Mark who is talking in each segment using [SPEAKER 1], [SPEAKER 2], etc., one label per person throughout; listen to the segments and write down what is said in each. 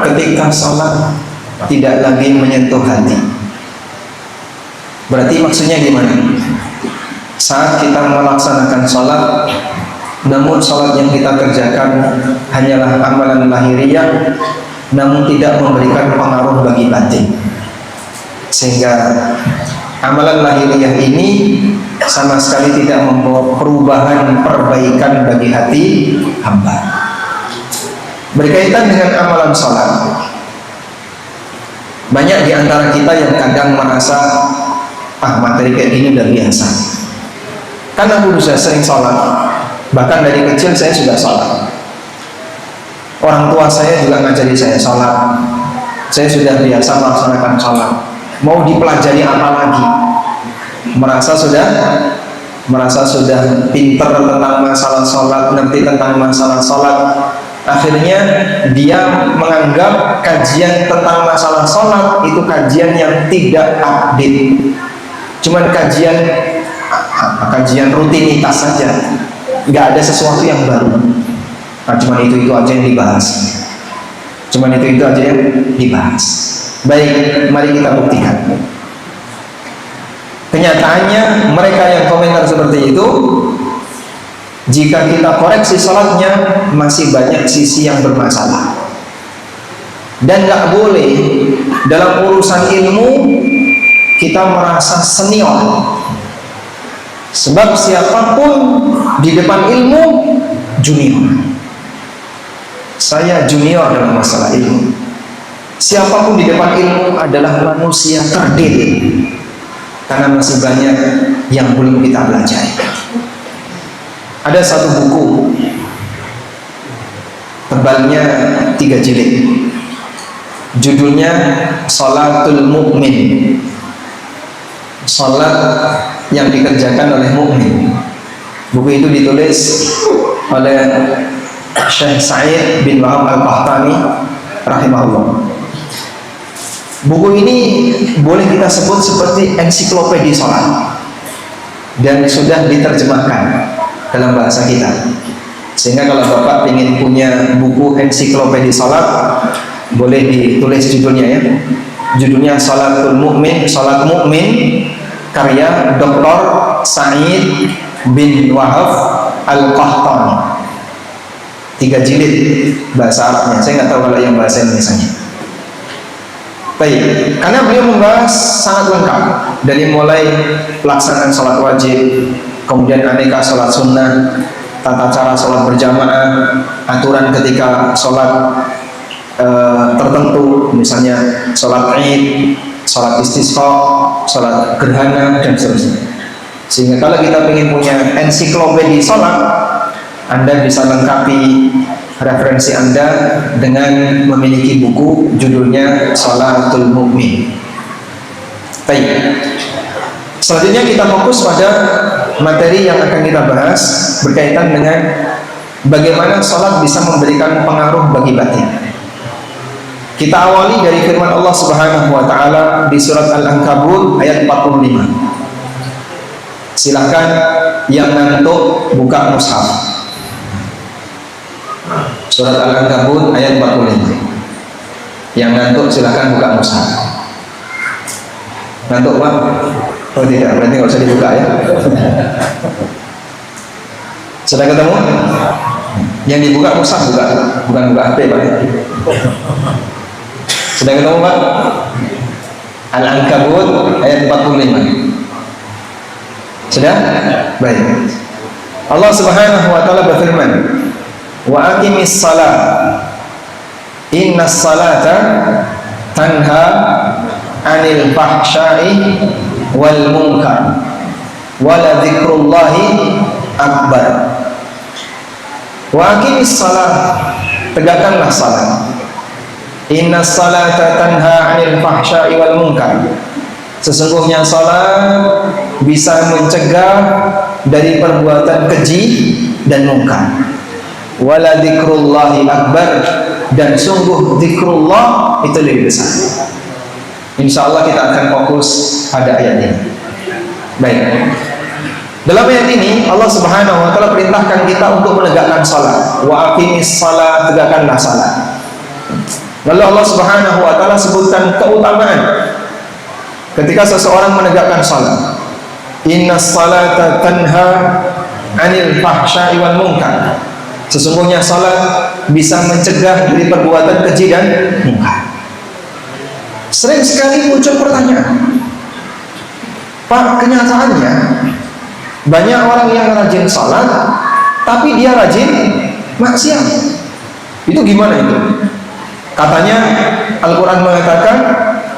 [SPEAKER 1] Ketika sholat tidak lagi menyentuh hati, berarti maksudnya gimana? Saat kita melaksanakan sholat, namun sholat yang kita kerjakan hanyalah amalan lahiriah, namun tidak memberikan pengaruh bagi batin, sehingga amalan lahiriah ini sama sekali tidak membawa perubahan perbaikan bagi hati hamba. Berkaitan dengan amalan sholat, banyak di antara kita yang kadang merasa, materi kayak gini udah biasa, karena aku sudah sering sholat, bahkan dari kecil saya sudah sholat, orang tua saya juga ngajari saya sholat, saya sudah biasa melaksanakan sholat, mau dipelajari apa lagi? Merasa sudah pinter tentang masalah sholat, ngerti tentang masalah sholat. Akhirnya dia menganggap kajian tentang masalah sholat itu kajian yang tidak update, cuman kajian rutinitas saja, nggak ada sesuatu yang baru. Cuman itu aja yang dibahas, Baik, mari kita buktikan. Kenyataannya mereka yang komentar seperti itu, jika kita koreksi sholatnya masih banyak sisi yang bermasalah. Dan gak boleh dalam urusan ilmu kita merasa senior, sebab siapapun di depan ilmu junior. Saya junior dalam masalah ilmu. Siapapun di depan ilmu adalah manusia terdiri, karena masih banyak yang belum kita pelajari. Ada satu buku, tebalnya 3 jilid, judulnya Sholatul Mu'min, sholat yang dikerjakan oleh mukmin. Buku itu ditulis oleh Syekh Sa'id bin Wahab Al-Qahtani rahimahullah. Buku ini boleh kita sebut seperti ensiklopedi sholat, dan sudah diterjemahkan dalam bahasa kita, sehingga kalau Bapak ingin punya buku ensiklopedi sholat, boleh ditulis judulnya ya. Judulnya Sholatul Mu'min, Sholat Mu'min, karya Dr. Sa'id bin Wahab Al-Qahtani. 3 jilid bahasa Arabnya, saya nggak tahu kalau yang bahasa Indonesianya. Baik, karena beliau membahas sangat lengkap, dari mulai pelaksanaan sholat wajib, kemudian aneka sholat sunnah, tata cara sholat berjamaah, aturan ketika sholat tertentu, misalnya sholat id, sholat istisqa, sholat gerhana, dan seterusnya. Sehingga kalau kita ingin punya ensiklopedi sholat, Anda bisa lengkapi referensi Anda dengan memiliki buku judulnya Sholatul Mu'min. Baik, selanjutnya kita fokus pada materi yang akan kita bahas berkaitan dengan bagaimana sholat bisa memberikan pengaruh bagi batin. Kita awali dari firman Allah Subhanahu wa Ta'ala di surat Al-Ankabut ayat 45. Silahkan yang ngantuk buka mushaf. Surat Al-Ankabut ayat 45. Yang ngantuk silahkan buka mushaf. Ngantuk Pak? Oh tidak, berarti nggak usah dibuka ya. Sudah ketemu? Yang dibuka mushaf bukan buka HP Pak. Sudah ketemu Pak? Al-Ankabut ayat 45. Sudah? Baik. Allah Subhanahu wa Ta'ala berfirman, wa aqimis salat innas salata tanha 'anil fahsya'i wal munkar wa la dzikrullahi akbar. Wa aqimis salat, tegakkanlah salat. Innas salata tanha 'anil fahsya'i wal munkar, sesungguhnya salat bisa mencegah dari perbuatan keji dan mungkar. Wala dzikrullahi akbar, dan sungguh zikrullah itu lebih besar. Insyaallah kita akan fokus pada ayat ini. Baik. Dalam ayat ini Allah Subhanahu wa Ta'ala perintahkan kita untuk menegakkan salat. Wa aqimis salat, tegakkanlah salat. Lalu Allah Subhanahu wa taala sebutkan keutamaan ketika seseorang menegakkan salat. Innas salata tanha 'anil fahsya'i wal munkar. Sesungguhnya salat bisa mencegah dari perbuatan keji dan munkar. Sering sekali muncul pertanyaan, Pak, kenyataannya banyak orang yang rajin salat tapi dia rajin maksiat. Itu gimana itu? Katanya Al-Quran mengatakan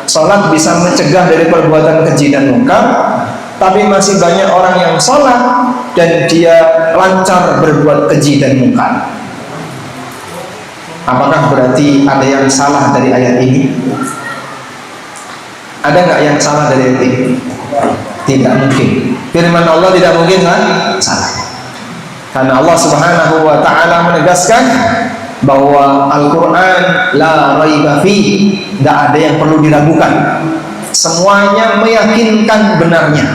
[SPEAKER 1] salat bisa mencegah dari perbuatan keji dan munkar, tapi masih banyak orang yang salat dan dia lancar berbuat keji dan munkar. Apakah berarti ada yang salah dari ayat ini? Ada nggak yang salah dari ayat ini? Tidak mungkin. Firman Allah tidak mungkin kan salah. Karena Allah Subhanahu wa taala menegaskan bahwa Al-Quran la raiba fi, tidak ada yang perlu diragukan. Semuanya meyakinkan benarnya.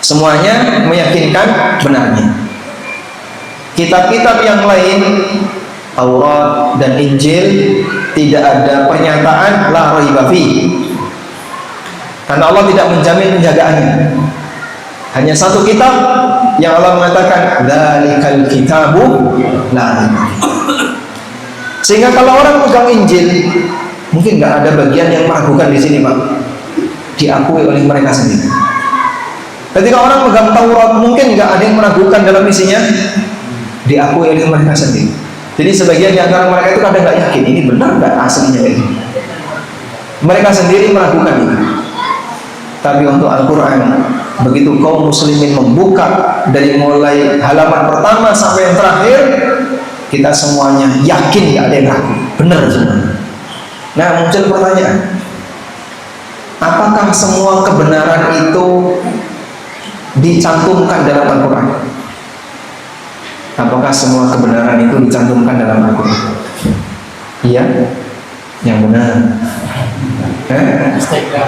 [SPEAKER 1] Semuanya meyakinkan benarnya. Kitab-kitab yang lain, Taurat dan Injil, tidak ada pernyataan la raiba fi. Karena Allah tidak menjamin penjagaannya. Hanya satu kitab yang Allah mengatakan dzalikal kitabu la raiba fi. Sehingga kalau orang pegang Injil, mungkin nggak ada bagian yang meragukan di sini, Pak. Diakui oleh mereka sendiri. Ketika orang pegang Taurat, mungkin nggak ada yang meragukan dalam isinya, diakui oleh mereka sendiri. Jadi sebagian di antara mereka itu kadang nggak yakin ini benar nggak aslinya kayak gini. Mereka sendiri meragukan itu. Tapi untuk Al-Quran, begitu kaum muslimin membuka dari mulai halaman pertama sampai yang terakhir, kita semuanya yakin nggak ada yang ragu, benar semua. Nah, muncul pertanyaan, apakah semua kebenaran itu dicantumkan dalam Al-Quran? Apakah semua kebenaran itu dicantumkan dalam Al-Quran? Iya, yang benar.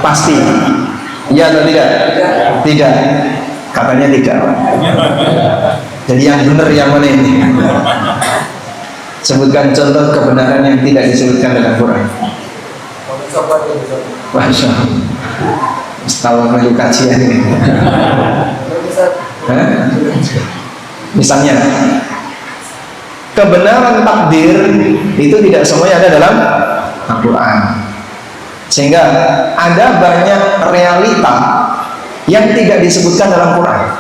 [SPEAKER 1] Pasti. Iya atau tidak? Tidak. Katanya tidak. Jadi yang benar yang mana ini? Sebutkan contoh kebenaran yang tidak disebutkan dalam Quran. Masya Allah. Setahu lagi kajian ini. Misalnya, kebenaran takdir itu tidak semuanya ada dalam Al-Quran. Sehingga ada banyak realita yang tidak disebutkan dalam Quran.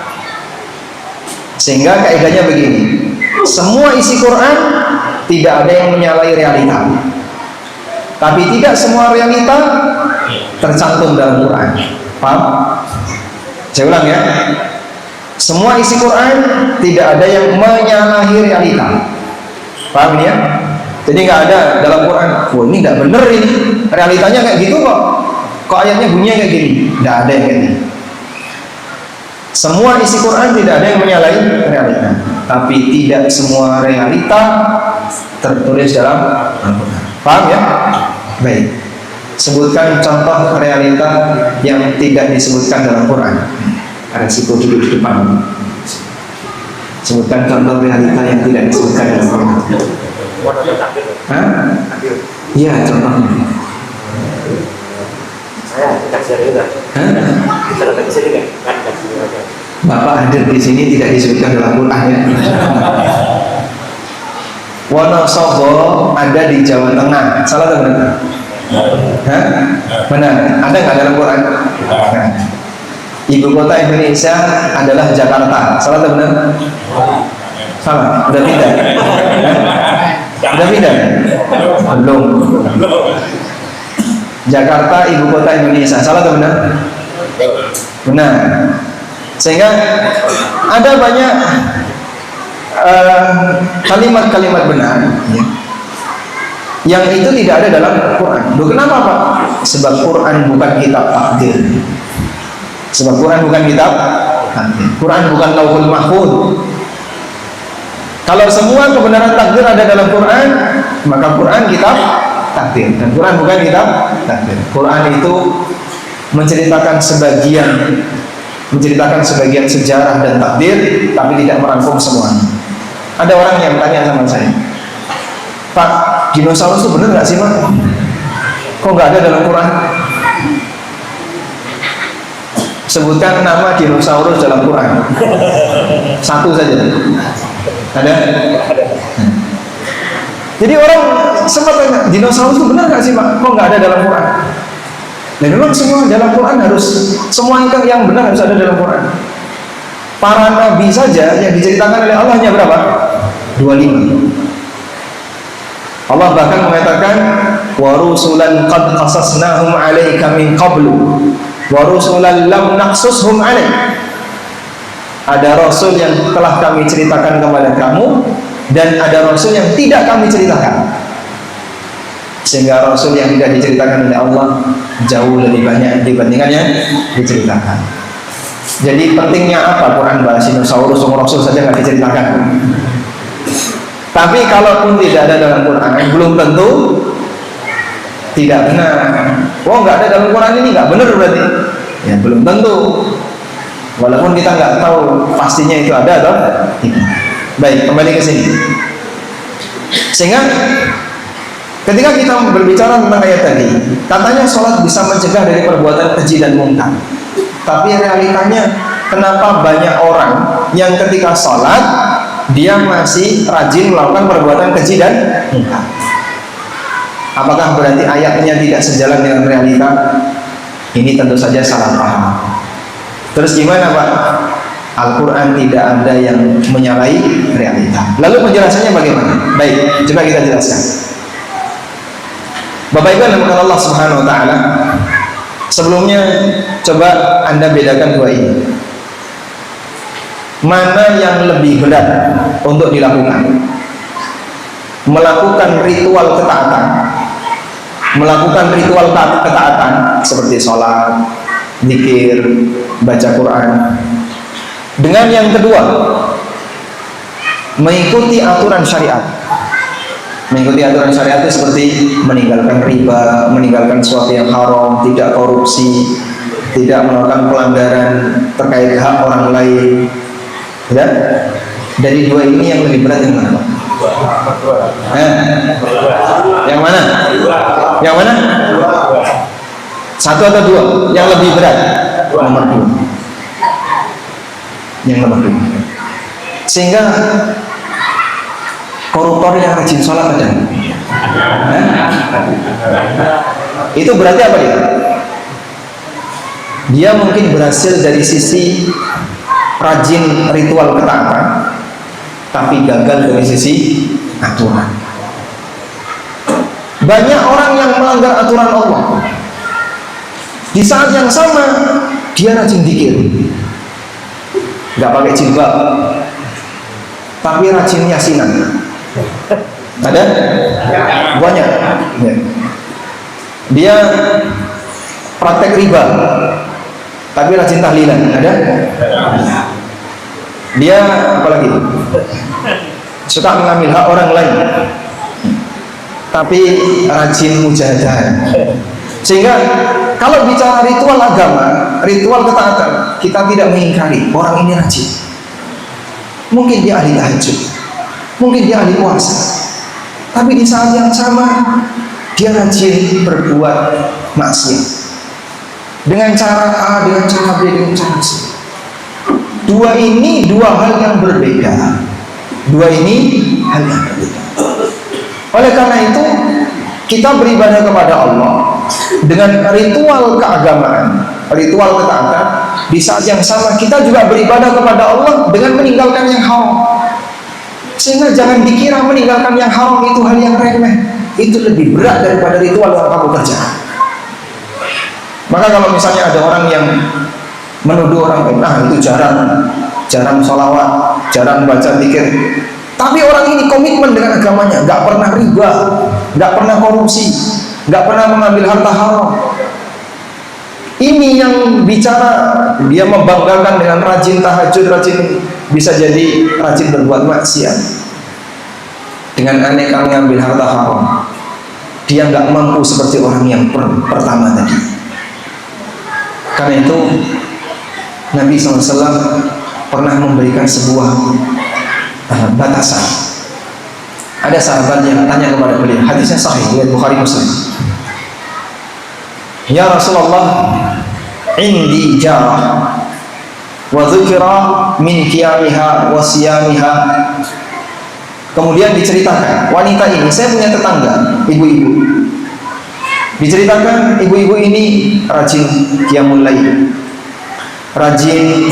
[SPEAKER 1] Sehingga kaidahnya begini, semua isi Quran tidak ada yang menyalahi realita, tapi tidak semua realita tercantum dalam Quran. Paham? Saya ulang ya, semua isi Quran tidak ada yang menyalahi realita. Paham ya? Jadi nggak ada dalam Quran, oh ini nggak bener ini, realitanya kayak gitu kok ayatnya bunyinya kayak gini. Nggak ada yang kayak gitu. Semua isi Quran tidak ada yang menyalahi realita, tapi tidak semua realita tertulis dalam Al-Quran. Paham ya? Baik. Sebutkan contoh realita yang tidak disebutkan dalam Quran. Ada situ duduk di depan. Sebutkan contoh realita yang tidak disebutkan dalam Quran. Hah? Iya, contohnya.
[SPEAKER 2] Saya kasih juga.
[SPEAKER 1] Hah?
[SPEAKER 2] Kita datang ke sini kan?
[SPEAKER 1] Bapak hadir di sini tidak disebutkan dalam Quran ya. Wonosobo ada di Jawa Tengah. Salah atau benar? Hah? Benar. Ada nggak dalam Quran? Nah. Ibu kota Indonesia adalah Jakarta. Salah atau benar? Salah. Udah pindah? Udah pindah? Belum. Jakarta ibu kota Indonesia. Salah atau benar? Benar. Sehingga ada banyak kalimat-kalimat benar ya, yang itu tidak ada dalam Quran. Loh, kenapa Pak? Sebab Quran bukan kitab takdir. Sebab Quran bukan kitab takdir. Quran bukan lauhul mahfuz. Kalau semua kebenaran takdir ada dalam Quran, maka Quran kitab takdir. Dan Quran bukan kitab takdir. Quran itu menceritakan sebagian sejarah dan takdir, tapi tidak merangkum semuanya. Ada orang yang tanya sama saya, Pak, dinosaurus itu benar nggak sih Pak? Kok nggak ada dalam Quran? Sebutkan nama dinosaurus dalam Quran. Satu saja. Ada? Jadi orang sempat tanya, dinosaurus itu benar nggak sih Pak? Kok nggak ada dalam Quran? Dan memang semua dalam Quran semua yang benar harus ada dalam Quran. Para nabi saja yang diceritakan oleh Allah hanya berapa? 25. Allah bahkan mengatakan wa rusulan qad qasasnahum 'alaika min qablu wa rusulan lam naqsushum 'alaik. Ada rasul yang telah kami ceritakan kepada kamu dan ada rasul yang tidak kami ceritakan. Sehingga rasul yang tidak diceritakan oleh Allah jauh lebih banyak dibandingkan yang diceritakan. Jadi pentingnya apa Quran bahas dinosaurus, rasul saja nggak diceritakan. Tapi kalaupun tidak ada dalam Quran, belum tentu tidak benar. Oh, nggak ada dalam Quran ini nggak benar berarti? Ya belum tentu. Walaupun kita nggak tahu pastinya itu ada atau tidak. Baik, kembali ke sini. Sehingga ketika kita berbicara tentang ayat tadi, katanya sholat bisa mencegah dari perbuatan keji dan mungkar. Tapi realitanya, kenapa banyak orang yang ketika sholat dia masih rajin melakukan perbuatan keji dan mungkar? Apakah berarti ayatnya tidak sejalan dengan realita? Ini tentu saja salah paham. Terus gimana Pak? Al-Quran tidak ada yang menyalahi realita. Lalu penjelasannya bagaimana? Baik, coba kita jelaskan. Bapak Ibu yang dimuliakan Allah Subhanahu Wa Taala, sebelumnya coba Anda bedakan dua ini. Mana yang lebih berat untuk dilakukan? Melakukan ritual ketaatan, seperti sholat, zikir, baca Quran. Dengan yang kedua, mengikuti aturan syariat. Mengikuti aturan syariat itu seperti meninggalkan riba, meninggalkan sesuatu yang haram, tidak korupsi, tidak melakukan pelanggaran terkait hak orang lain. Ya? Dari dua ini yang lebih berat yang mana? Yang mana? Yang mana? Satu atau dua? Yang lebih berat? Nomor dua. Yang nomor dua. Sehingga koruptor yang rajin sholat ada. Itu berarti apa dia? Dia mungkin berhasil dari sisi rajin ritual ketaatan, tapi gagal dari sisi aturan. Banyak orang yang melanggar aturan Allah. Di saat yang sama dia rajin zikir, nggak pakai jilbab, tapi rajin yasinan. Ada? Banyak. Ya. Dia praktek riba, tapi rajin tahlilan. Ada? Dia apalagi? Suka mengambil hak orang lain, tapi rajin mujahadah. Sehingga kalau bicara ritual agama, ritual ketaatan, kita tidak mengingkari orang ini rajin. Mungkin dia ahli tahajud, mungkin dia ahli puasa, tapi di saat yang sama dia rajin berbuat maksiat dengan cara A, dengan cara B, dengan cara C. Dua ini dua hal yang berbeda. Dua ini hal yang berbeda. Oleh karena itu kita beribadah kepada Allah dengan ritual keagamaan, ritual ketaatan. Di saat yang sama kita juga beribadah kepada Allah dengan meninggalkan yang haram. Sehingga jangan dikira meninggalkan yang haram itu hal yang remeh. Itu lebih berat daripada ritual yang kamu kerjakan. Maka kalau misalnya ada orang yang menuduh orang lain, nah itu jarang sholawat, jarang baca zikir, tapi orang ini komitmen dengan agamanya, nggak pernah riba, nggak pernah korupsi, nggak pernah mengambil harta haram. Ini yang bicara dia membanggakan dengan rajin tahajud, rajin, bisa jadi rajin berbuat maksiat dengan aneka mengambil harta haram. Dia nggak mampu seperti orang yang pertama tadi. Karena itu Nabi SAW pernah memberikan sebuah batasan. Ada sahabat yang tanya kepada beliau, hadisnya sahih riwayat Bukhari Muslim. Ya Rasulullah, indi jarah wa dzukira min qiyamiha wa siyamiha. Kemudian diceritakan, wanita ini, saya punya tetangga, ibu-ibu. Diceritakan ibu-ibu ini rajin qiyamul lail, rajin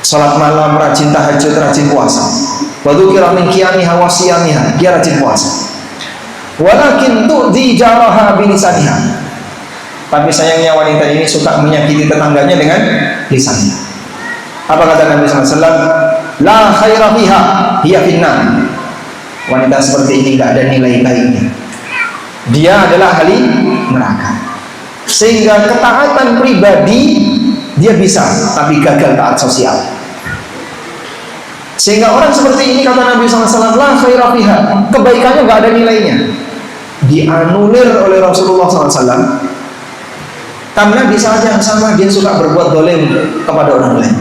[SPEAKER 1] salat malam, rajin tahajud, rajin puasa. Wa dzukira min qiyamiha wa siyamiha, dia rajin puasa. Walakin tu'dhi jaraha bilisaniha. Tapi sayangnya wanita ini suka menyakiti tetangganya dengan lisannya. Apa kata Nabi SAW? La khaira fiha, hiya finnar. Wanita seperti ini tidak ada nilai baiknya. Dia adalah ahli neraka. Sehingga ketaatan pribadi dia bisa, tapi gagal taat sosial. Sehingga orang seperti ini, kata Nabi SAW, la khaira fiha, kebaikannya nggak ada nilainya. Dianulir oleh Rasulullah SAW. Karena di saat yang sama dia suka berbuat dolim kepada orang lain.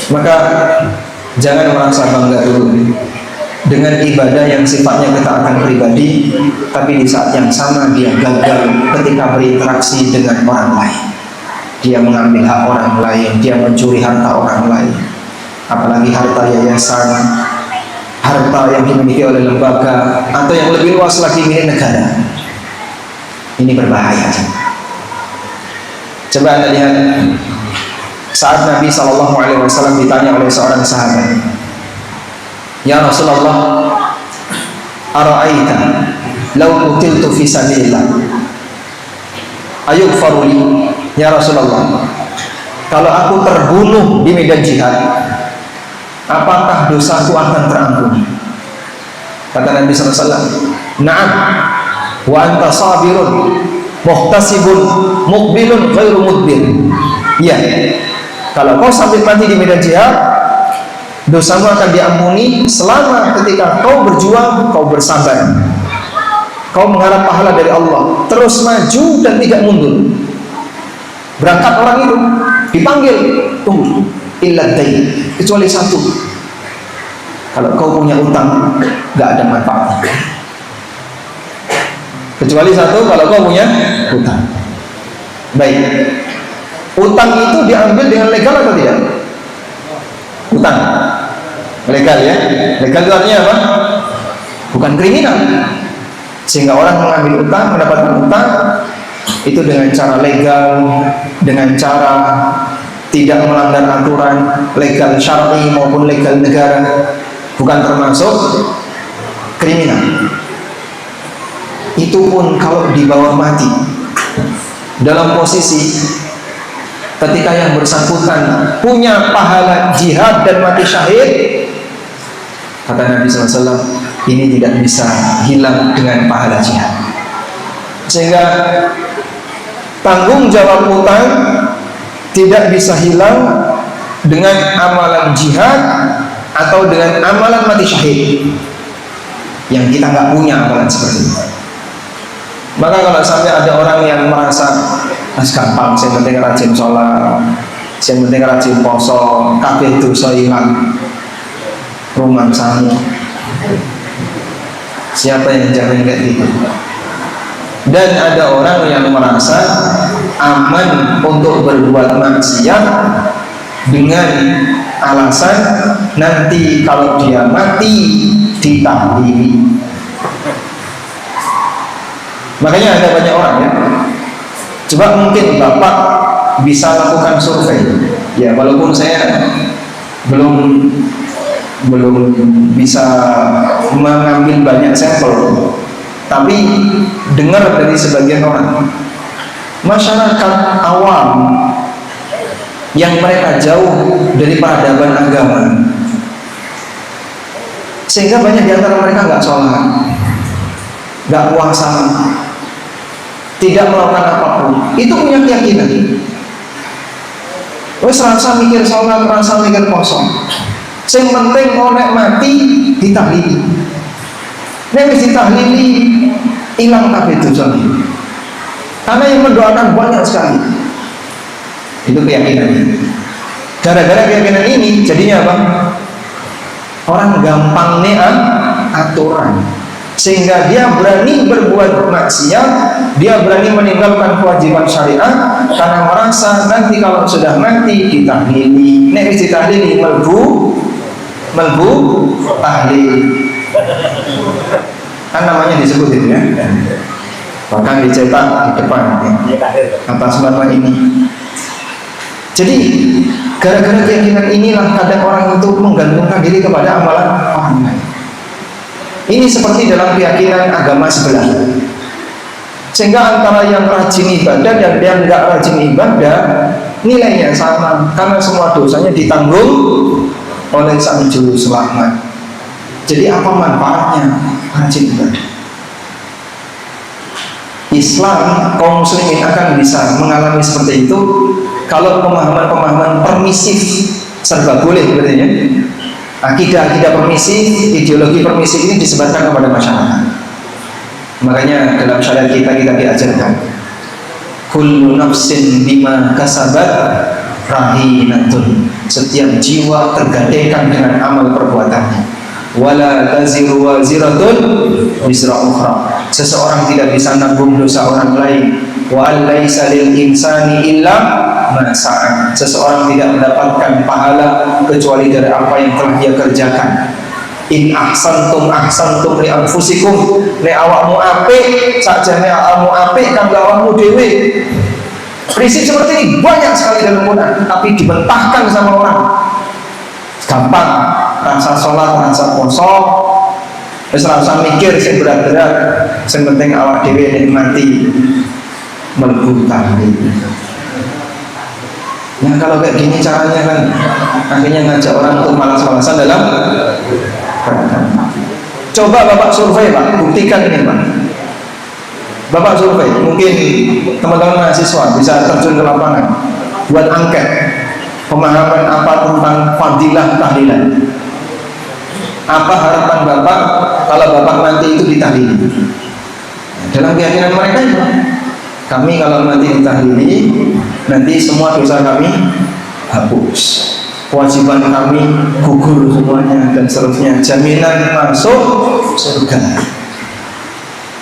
[SPEAKER 1] Maka jangan merasa bangga dulu dengan ibadah yang sifatnya ketaatan pribadi, tapi di saat yang sama dia gagal ketika berinteraksi dengan orang lain. Dia mengambil hak orang lain, dia mencuri harta orang lain, apalagi harta yayasan, harta yang dimiliki oleh lembaga, atau yang lebih luas lagi milik negara. Ini berbahaya. Coba Anda lihat saat Nabi SAW ditanya oleh seorang sahabat, ya Rasulullah, ara'aita law qutiltu fi sabilillah ayughfaru li? Ya Rasulullah, kalau aku terbunuh di medan jihad, apakah dosaku akan terampuni? Kata Nabi SAW, na'am, wa anta sabirun muhtasibun muqbilun ghairu mudbir. Iya, kalau kau sampai mati di medan jihad, dosamu akan diampuni selama ketika kau berjuang, kau bersabar, kau mengharap pahala dari Allah, terus maju dan tidak mundur. Berangkat orang itu dipanggil, tunggu, illa dain, kecuali satu, kalau kau punya utang gak ada manfaatnya. Kecuali satu, kalau kau punya utang. Baik, utang itu diambil dengan legal atau tidak? Utang legal ya. Legal itu artinya apa? Bukan kriminal. Sehingga orang mengambil utang, mendapatkan utang itu dengan cara legal, dengan cara tidak melanggar aturan legal syar'i maupun legal negara, bukan termasuk kriminal. Itu pun kalau dibawa mati dalam posisi ketika yang bersangkutan punya pahala jihad dan mati syahid, kata Nabi SAW, ini tidak bisa hilang dengan pahala jihad. Sehingga tanggung jawab utang tidak bisa hilang dengan amalan jihad atau dengan amalan mati syahid yang kita nggak punya amalan seperti itu. Maka kalau sampai ada orang yang merasa gampang, saya penting rajin sholat, saya penting rajin poso, kabeh dosa hilang, rumah samu. Siapa yang jamin kayak gitu? Dan ada orang yang merasa aman untuk berbuat maksiat dengan alasan nanti kalau dia mati ditahlili. Makanya ada banyak orang ya. Coba mungkin Bapak bisa lakukan survei. Ya, walaupun saya belum bisa mengambil banyak sampel, tapi dengar dari sebagian orang, masyarakat awam yang mereka jauh dari peradaban agama, sehingga banyak di antara mereka nggak sholat, nggak puasa, tidak melakukan apapun, itu punya keyakinan, wes rasa mikir sholat, rasa mikir kosong, yang penting oleh mati ditahlili, nek wis ditahlili hilang kabeh dosane. Karena yang mendoakan banyak sekali. Itu keyakinan. Gara-gara keyakinan ini jadinya apa? Orang gampang aturan, sehingga dia berani berbuat maksiat, dia berani meninggalkan kewajiban syariat karena merasa nanti kalau sudah mati ditahlili, nek wis ditahlili melbu tahlil, kan namanya disebut itu ya, bahkan dicetak di depan atas nama ini. Jadi gara-gara keyakinan inilah kadang orang itu menggantungkan diri kepada amalan orang lain. Ini seperti dalam keyakinan agama sebelah, sehingga antara yang rajin ibadah dan yang nggak rajin ibadah nilainya sama, karena semua dosanya ditanggung oleh sang juru selamat. Jadi apa manfaatnya rajin ibadah? Islam, kaum muslimin akan bisa mengalami seperti itu kalau pemahaman-pemahaman permisif serba boleh, berarti ya. Akidah-akidah permisif, ideologi permisif ini disebarkan kepada masyarakat. Makanya dalam syariat kita diajarkan kullu nafsin bima kasabat rahinatun, setiap jiwa tergadaikan dengan amal perbuatannya. Wala taziru waziratun wizra ukhra, seseorang tidak bisa nanggung dosa orang lain. Wa laisa lil insani illa ma sa'a, seseorang tidak mendapatkan pahala kecuali dari apa yang telah dia kerjakan. In ahsantum ahsantum li anfusikum, nek awakmu apik sakjane awakmu apik kanggo awakmu dhewe. Prinsip seperti ini banyak sekali dalam Quran, tapi dibentahkan sama orang. Gampang, rasa sholat, rasa poso, rasa mikir sing berat-berat, sing penting awak dhewe nikmati melbu tahlil. Nah kalau kayak gini caranya kan akhirnya ngajak orang untuk malas-malasan dalam beragama. Coba Bapak survei Pak, buktikan ini Pak. Bapak survei, mungkin teman-teman mahasiswa bisa terjun ke lapangan, buat angket pemahaman apa tentang fadilah tahlilan. Apa harapan Bapak kalau Bapak nanti itu ditahlili? Dalam keyakinan mereka itu, kami kalau nanti ditahlili, nanti semua dosa kami hapus, kewajiban kami gugur semuanya dan seterusnya, jaminan masuk surga.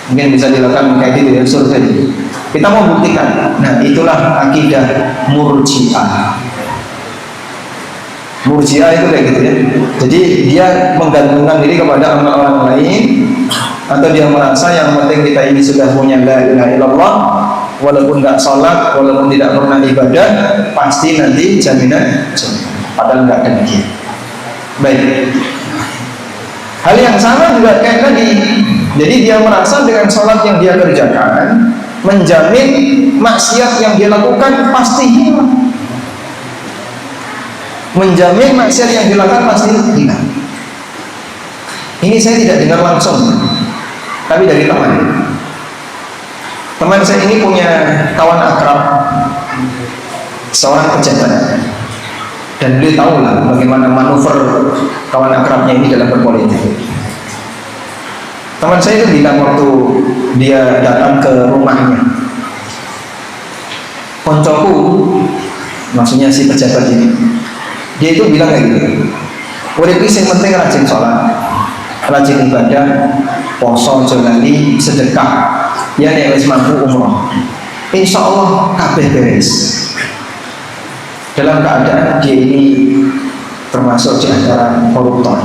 [SPEAKER 1] Mungkin bisa dilakukan kayak gitu ya, surga. Kita mau buktikan. Nah itulah akidah Murji'ah. Murji'ah itu kayak gitu ya. Jadi dia menggantungkan diri kepada amal orang lain, atau dia merasa yang penting kita ini sudah punya la ilaha illallah, walaupun nggak sholat, walaupun tidak pernah ibadah, pasti nanti jaminan. Padahal nggak demikian. Baik. Hal yang sama juga kayak tadi. Jadi dia merasa dengan sholat yang dia kerjakan menjamin maksiat yang dia lakukan pasti hilang. Menjamin maksiat yang dilakukan pasti hilang. Ini saya tidak dengar langsung, tapi dari teman. Teman saya ini punya kawan akrab, seorang pejabat, dan beliau tahu lah bagaimana manuver kawan akrabnya ini dalam berpolitik. Teman saya itu bilang waktu dia datang ke rumahnya, koncoku, maksudnya si pejabat ini, dia itu bilang kayak gitu, urip iki sing penting rajin sholat, rajin ibadah, poso, jolali, sedekah, ya nek wis mampu umroh, insya Allah kabeh beres. Dalam keadaan dia ini termasuk di antara koruptor,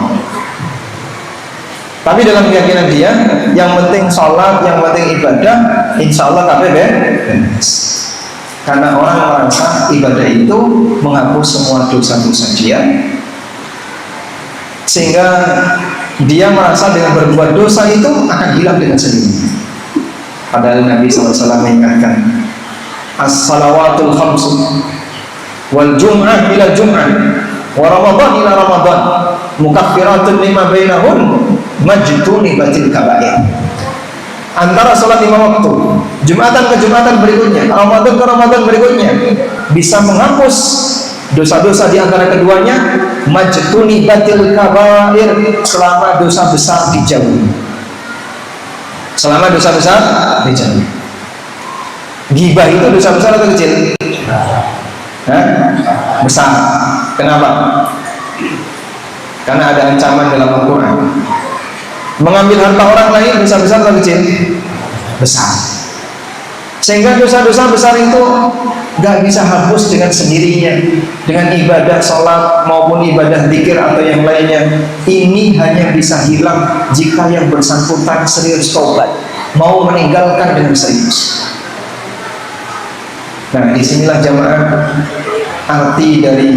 [SPEAKER 1] tapi dalam keyakinan dia yang penting sholat, yang penting ibadah, insya Allah kabeh beres. Karena orang merasa ibadah itu menghapus semua dosa-dosa dia, sehingga dia merasa dengan berbuat dosa itu akan hilang dengan sendirinya. Padahal Nabi SAW mengingatkan, as-salawatul khamsu wal jum'ah ila jum'ah wa ramadan ila ramadan mukaffiratun lima bainahun majtuni batil kabair. Antara sholat 5 waktu, Jumatan ke Jumatan berikutnya, Ramadan ke Ramadan berikutnya, bisa menghapus dosa-dosa di antara keduanya, majtuni batil kabair, selama dosa besar dijauhi. Selama dosa besar dijauhi. Ghibah itu dosa besar atau kecil? Besar. Kenapa? Karena ada ancaman dalam Al-Quran. Mengambil harta orang lain dosa besar atau kecil? Besar. Sehingga dosa-dosa besar itu gak bisa hapus dengan sendirinya dengan ibadah sholat maupun ibadah zikir atau yang lainnya. Ini hanya bisa hilang jika yang bersangkutan serius taubat, mau meninggalkan dengan serius. Nah, disinilah jamaah arti dari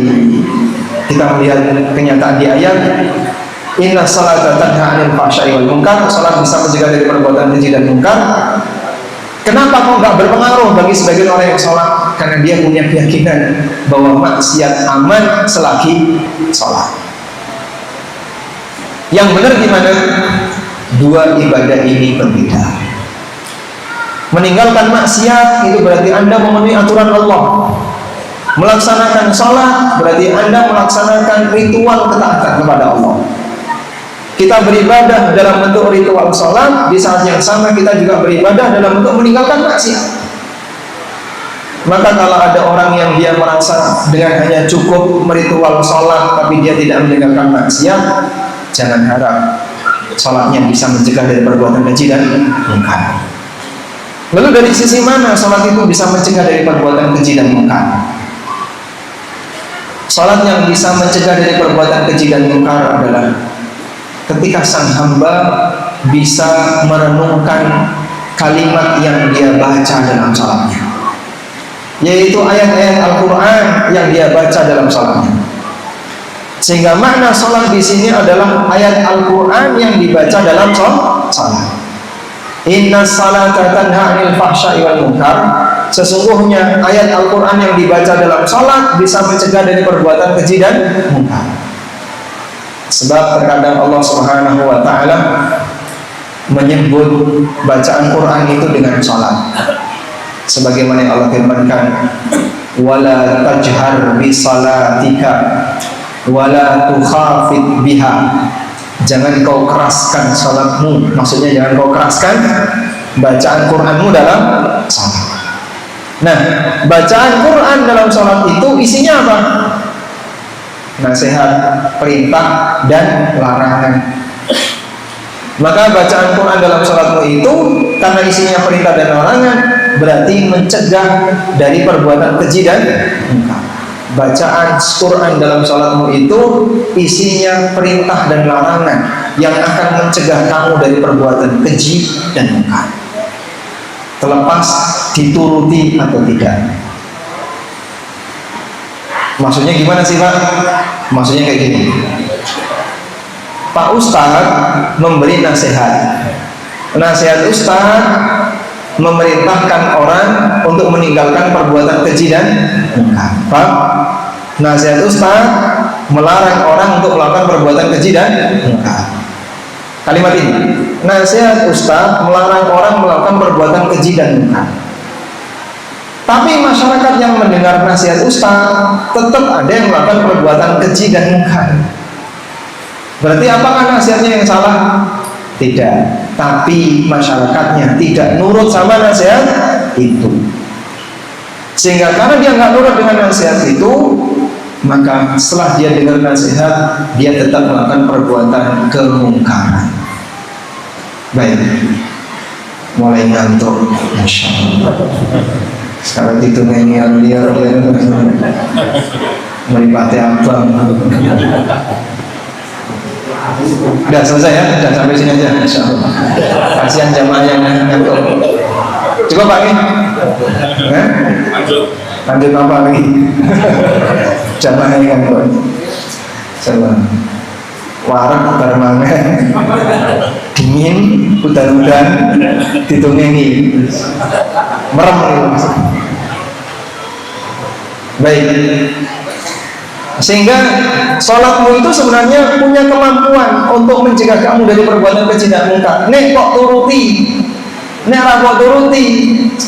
[SPEAKER 1] kita melihat kenyataan di ayat inna salata tanha 'anil fahsya'i wal munkar. Salat bisa mencegah dari perbuatan keji dan munkar. Kenapa kok nggak berpengaruh bagi sebagian orang yang sholat? Karena dia punya keyakinan bahwa maksiat aman selagi sholat. Yang benar gimana? Dua ibadah ini berbeda. Meninggalkan maksiat itu berarti Anda memenuhi aturan Allah. Melaksanakan sholat berarti Anda melaksanakan ritual ketaatan kepada Allah. Kita beribadah dalam bentuk ritual sholat, di saat yang sama kita juga beribadah dalam bentuk meninggalkan maksiat. Maka kalau ada orang yang dia merasa dengan hanya cukup meritual sholat tapi dia tidak meninggalkan maksiat, jangan harap sholatnya bisa mencegah dari perbuatan keji dan munkar. Lalu dari sisi mana sholat itu bisa mencegah dari perbuatan keji dan munkar? Sholat yang bisa mencegah dari perbuatan keji dan munkar adalah ketika sang hamba bisa merenungkan kalimat yang dia baca dalam salatnya, yaitu ayat-ayat Al-Quran yang dia baca dalam salatnya. Sehingga makna salat di sini adalah ayat Al-Quran yang dibaca dalam salat. Inna salata tanha 'anil fahsya'i wal munkar. Sesungguhnya ayat Al-Quran yang dibaca dalam salat bisa mencegah dari perbuatan keji dan munkar. Sebab terkadang Allah Subhanahu wa ta'ala menyebut bacaan Quran itu dengan salat. Sebagaimana yang Allah firmankan, wala tajhar bi salatika wala tukhafit biha. Jangan kau keraskan salatmu. Maksudnya jangan kau keraskan bacaan Quranmu dalam salat. Nah, bacaan Quran dalam salat itu isinya apa? Nasihat, perintah, dan larangan. Maka bacaan Quran dalam salatmu itu karena isinya perintah dan larangan, berarti mencegah dari perbuatan keji dan munkar. Bacaan Quran dalam salatmu itu isinya perintah dan larangan yang akan mencegah kamu dari perbuatan keji dan munkar, terlepas dituruti atau tidak. Maksudnya gimana sih Pak? Maksudnya kayak gini, Pak Ustadz memberi nasihat. Nasihat Ustadz memerintahkan orang untuk meninggalkan perbuatan keji dan munkar. Pak, nasihat Ustadz melarang orang untuk melakukan perbuatan keji dan munkar. Kalimat ini, nasihat Ustadz melarang orang melakukan perbuatan keji dan munkar. Tapi masyarakat yang mendengar nasihat Ustaz tetap ada yang melakukan perbuatan keji dan munkar. Berarti apakah nasihatnya yang salah? Tidak. Tapi masyarakatnya tidak nurut sama nasihat itu. Sehingga karena dia nggak nurut dengan nasihat itu, maka setelah dia dengar nasihat, dia tetap melakukan perbuatan kemungkaran. Baik. Mulai ngantuk, Masya Allah. Sekarang itu nyanyian liar meripati abang. Udah selesai ya, udah sampai sini aja. Kasihan jamaah yang ngantuk. Cukup Pak ini? Lanjut apa lagi? Jamaah yang ngantuk. Coba. Warak barmangan dingin, udan-udan ditungengi merem. Baik, sehingga sholatmu itu sebenarnya punya kemampuan untuk mencegah kamu dari perbuatan keji dan munkar. Nek kok turuti, nek kok turuti,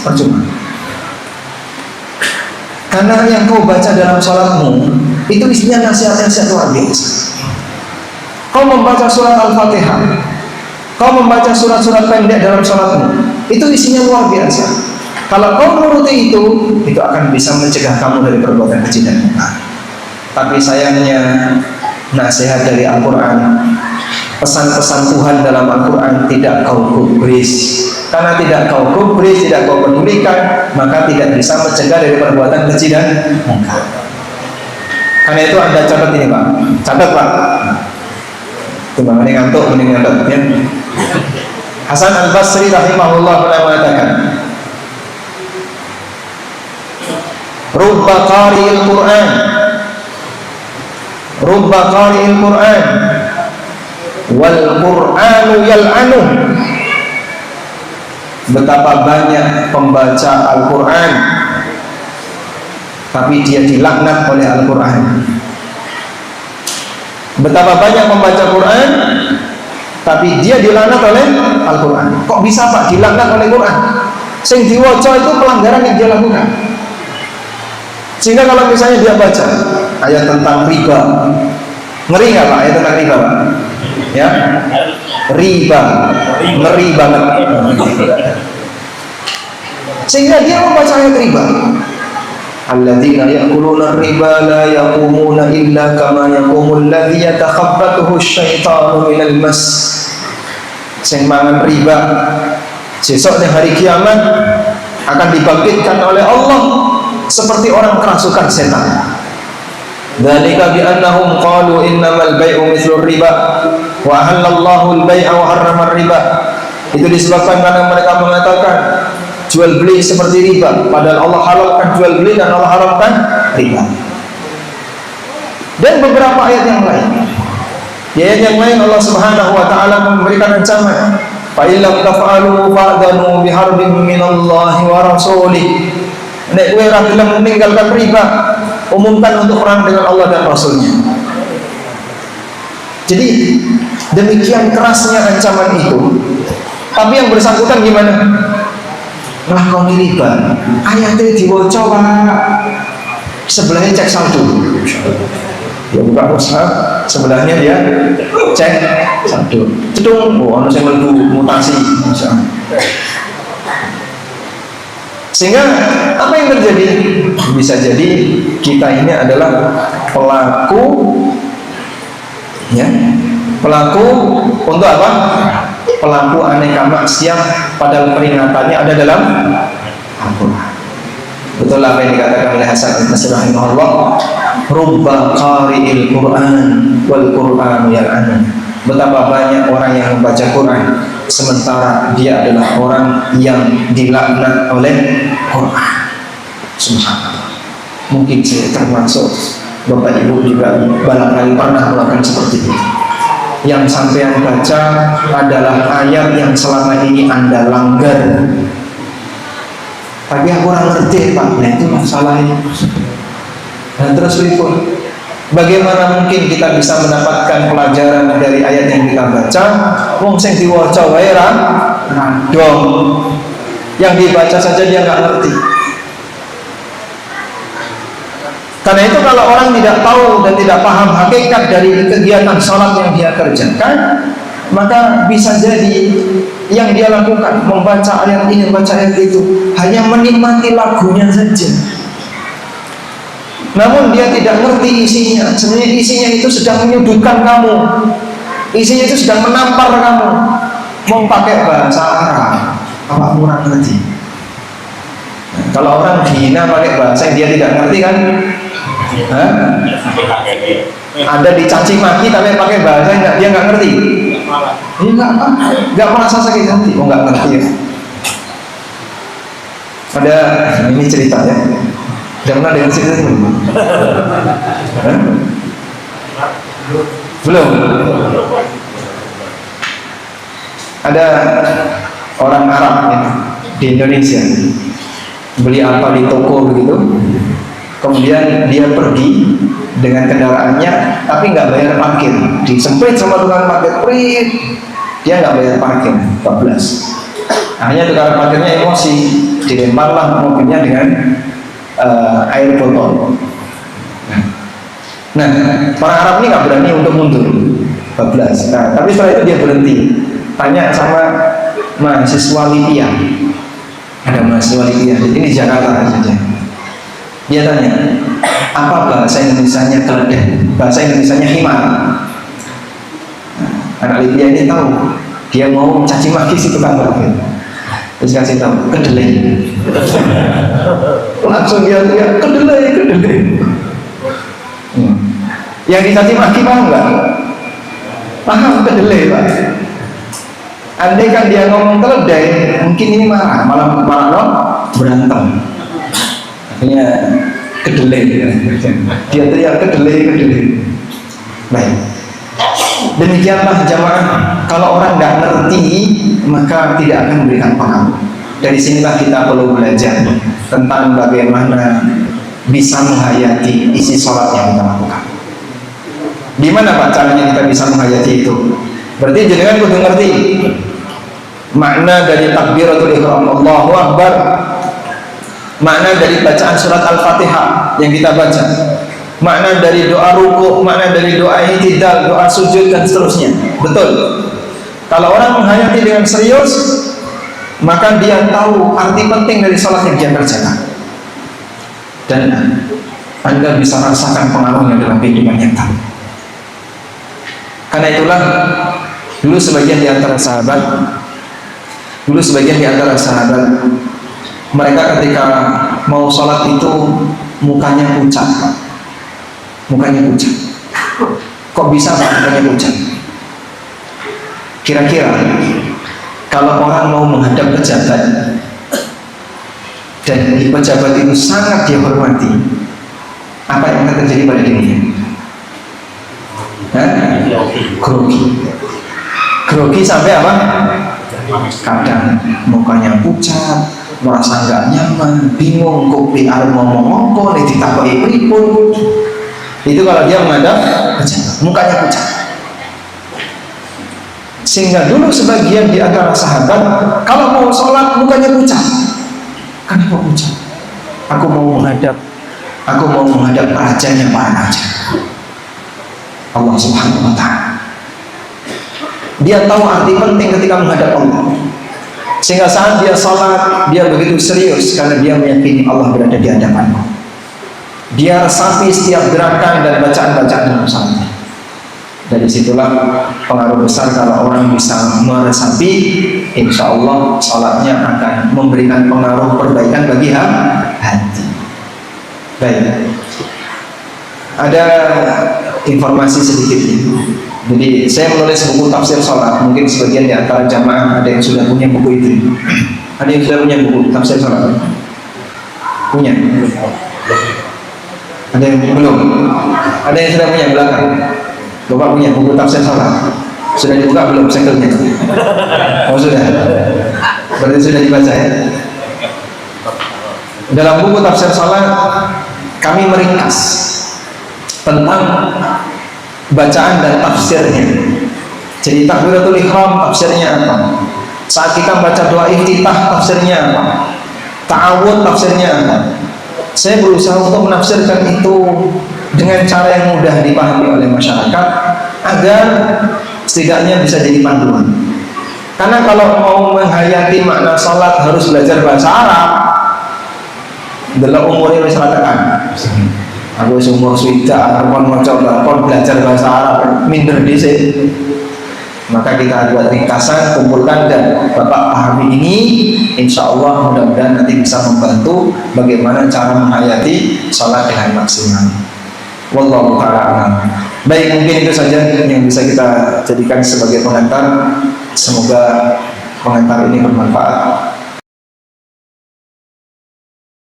[SPEAKER 1] percuma. Karena yang kau baca dalam sholatmu itu isinya nasihat-nasihat luar biasa. Kau membaca surat Al-Fatihah, kau membaca surat-surat pendek dalam sholatmu, itu isinya luar biasa. Kalau kau menuruti itu akan bisa mencegah kamu dari perbuatan keji dan munkar. Tapi sayangnya nasihat dari Al-Quran, pesan-pesan Tuhan dalam Al-Quran tidak kau gubris. Karena tidak kau gubris, tidak kau pedulikan, maka tidak bisa mencegah dari perbuatan keji dan mungkar. Karena itu Anda catat ini Pak, catat Pak. Ini ngantuk, ini ngantuk ya. Hasan Al-Basri rahimahullah pernah mengatakan, Rubba qari'il Qur'an, Rubba qari'il Qur'an wal Qur'anu yal'anu. Betapa banyak pembaca Al-Quran tapi dia dilaknat oleh Al-Quran. Betapa banyak pembaca Quran tapi dia dilaknat oleh Al-Quran. Kok bisa Pak dilaknat oleh Quran? Sing diwaca itu pelanggaran yang dia lakukan. Sehingga kalau misalnya dia baca ayat tentang riba, ngeri nggak Pak ayat tentang riba Pak? Ya, riba, ngeri banget. Sehingga dia membaca ayat riba. Alladzina ya'kuluna riba la yaqumuna illa kama yaqumul ladzi yatakhabbathu asyaitanu minal mas. Sing mangan riba besok di hari kiamat akan dibangkitkan oleh Allah seperti orang kerasukan setan. Dzalika bi annahum qalu innamal bai'u mithlur riba wa halallahu al-bai'a wa harrama riba. Itu disebabkan karena mereka mengatakan jual beli seperti riba, padahal Allah halalkan jual beli dan Allah haramkan riba. Dan beberapa ayat yang lain. Di ayat yang lain Allah Subhanahu wa taala memberikan ancaman, fa illam taf'alu fa'danu biharbin minallahi wa rasulih. Nek kowe ora gelem meninggalkan riba, umumkan untuk perang dengan Allah dan Rasulnya. Jadi demikian kerasnya ancaman itu. Tapi yang bersangkutan gimana? Nglakoni riba. Ayatnya diwaca Pak. Sebelahnya cek saldo. Ya buka WhatsApp, sebelahnya dia cek saldo. Cedung, oh ana sing mlebu mutasi misalnya. Sehingga apa yang terjadi? Bisa jadi kita ini adalah pelaku, ya, pelaku untuk apa? Pelaku aneka maksiat, padahal peringatannya ada dalam Al-Quran. Betul apa yang dikatakan oleh Hasan Al-Basri rahimahullah, Rubba qari'il Qur'an wal Qur'anu yal'anu. Betapa banyak orang yang membaca Quran sementara dia adalah orang yang dilaknat oleh Quran. Subhanallah. Mungkin saya termasuk Bapak Ibu juga barangkali pernah melakukan seperti itu. Yang sampean baca adalah ayat yang selama ini Anda langgar. Tapi aku kurang ngerti Pak, nah itu masalahnya. Dan terus pun, bagaimana mungkin kita bisa mendapatkan pelajaran dari ayat yang kita baca? Wong sing diwaca wae ra dong. Yang dibaca saja dia nggak ngerti. Karena itu kalau orang tidak tahu dan tidak paham hakikat dari kegiatan sholat yang dia kerjakan, maka bisa jadi yang dia lakukan membaca ayat ini, membaca ayat itu, hanya menikmati lagunya saja. Namun dia tidak ngerti isinya. Sebenarnya isinya itu sedang menyudutkan kamu. Isinya itu sedang menampar kamu. Mau pakai bahasa Arab, apa kurang ngerti? Nah, kalau orang dihina pakai bahasa yang dia tidak ngerti kan? Hah? Ada dicaci maki tapi pakai bahasa yang dia nggak ngerti. Dia nggak merasa sakit hati. Oh nggak ngerti ya. Ada ini cerita ya. Udah pernah dengar cerita itu? Belum. Ada orang Arab ya, di Indonesia beli apa di toko begitu. Kemudian dia pergi dengan kendaraannya, tapi nggak bayar parkir. Disemprit sama tukang parkir, dia nggak bayar parkir, 14. Akhirnya tukang parkirnya emosi, dilemparlah mobilnya dengan air botol. Nah, orang Arab ini nggak berani untuk mundur, 14. Nah, tapi setelah itu dia berhenti, tanya sama mahasiswa Libya. Ada mahasiswa Libya, ini di Jakarta saja. Dia tanya, apa bahasa Indonesianya keledai? Bahasa Indonesianya himar. Anak Libya ini tahu, dia mau caci maki si tukang parkir, terus kasih tahu kedelai. Langsung dia teriak kedelai. Yang dicaci maki paham nggak? Paham, kedelai Pak. Andai kan dia ngomong keledai, mungkin ini malah berantem. Akhirnya kedelai, dia teriak kedelai. Baik, demikianlah jamaah. Kalau orang nggak ngerti, maka tidak akan memberikan pengaruh. Dari sinilah kita perlu belajar tentang bagaimana bisa menghayati isi sholat yang kita lakukan. Di mana Pak caranya kita bisa menghayati itu? Berarti jenengan kudu ngerti makna dari takbiratul ihram, Allahu Akbar, makna dari bacaan surat Al-Fatihah yang kita baca, makna dari doa ruku', makna dari doa i'tidal, doa sujud dan seterusnya. Betul. Kalau orang menghayati dengan serius, maka dia tahu arti penting dari sholat yang dia kerjakan, dan Anda bisa rasakan pengaruhnya dalam kehidupan nyata. Karena itulah dulu sebagian di antara sahabat, mereka ketika mau sholat itu mukanya pucat. Kok bisa Pak mukanya pucat? Kira-kira kalau orang mau menghadap pejabat dan pejabat itu sangat dihormati, apa yang akan terjadi pada dirinya? Grogi sampai apa? Kadang mukanya pucat, merasa nggak nyaman, bingung, kok arep ngomong apa, nek ditakoki pripun. Itu kalau dia menghadap pejabat, mukanya pucat. Sehingga dulu sebagian di antara sahabat kalau mau sholat mukanya pucat. Kenapa pucat? Aku mau menghadap rajanya para raja, Allah Subhanahu wa Ta'ala. Dia tahu arti penting ketika menghadap Allah, sehingga saat dia sholat dia begitu serius karena dia meyakini Allah berada di hadapannya. Dia resapi setiap gerakan dan bacaan-bacaan dalam sholatnya. Dari situlah pengaruh besar kalau orang bisa meresapi, insya Allah sholatnya akan memberikan pengaruh perbaikan bagi hati. Baik, ada informasi sedikit ini. Jadi saya menulis buku tafsir sholat. Mungkin sebagian di antara jamaah ada yang sudah punya buku itu. Ada yang sudah punya buku tafsir sholat? Punya? Ada yang belum? Ada yang sudah punya belakang? Bapak punya buku tafsir sholat? Sudah dibuka belum sekelnya? Oh sudah. Berarti sudah dibaca ya? Dalam buku tafsir sholat kami meringkas tentang bacaan dan tafsirnya. Jadi takbiratul ihram tafsirnya apa? Saat kita baca doa iftitah tafsirnya apa? Ta'awud tafsirnya apa? Saya berusaha untuk menafsirkan itu dengan cara yang mudah dipahami oleh masyarakat agar setidaknya bisa jadi panduan. Karena kalau mau menghayati makna salat harus belajar bahasa Arab. Delok umure wis ra tekan. Aku umur sudah, kon belajar bahasa Arab, minder dhisik. Maka kita buat ringkasan, kumpulkan dan Bapak pahami ini. Insya Allah mudah-mudahan nanti bisa membantu bagaimana cara menghayati sholat dengan maksimal. Wallahu ta'ala a'lam. Baik, mungkin itu saja yang bisa kita jadikan sebagai pengantar. Semoga pengantar ini bermanfaat.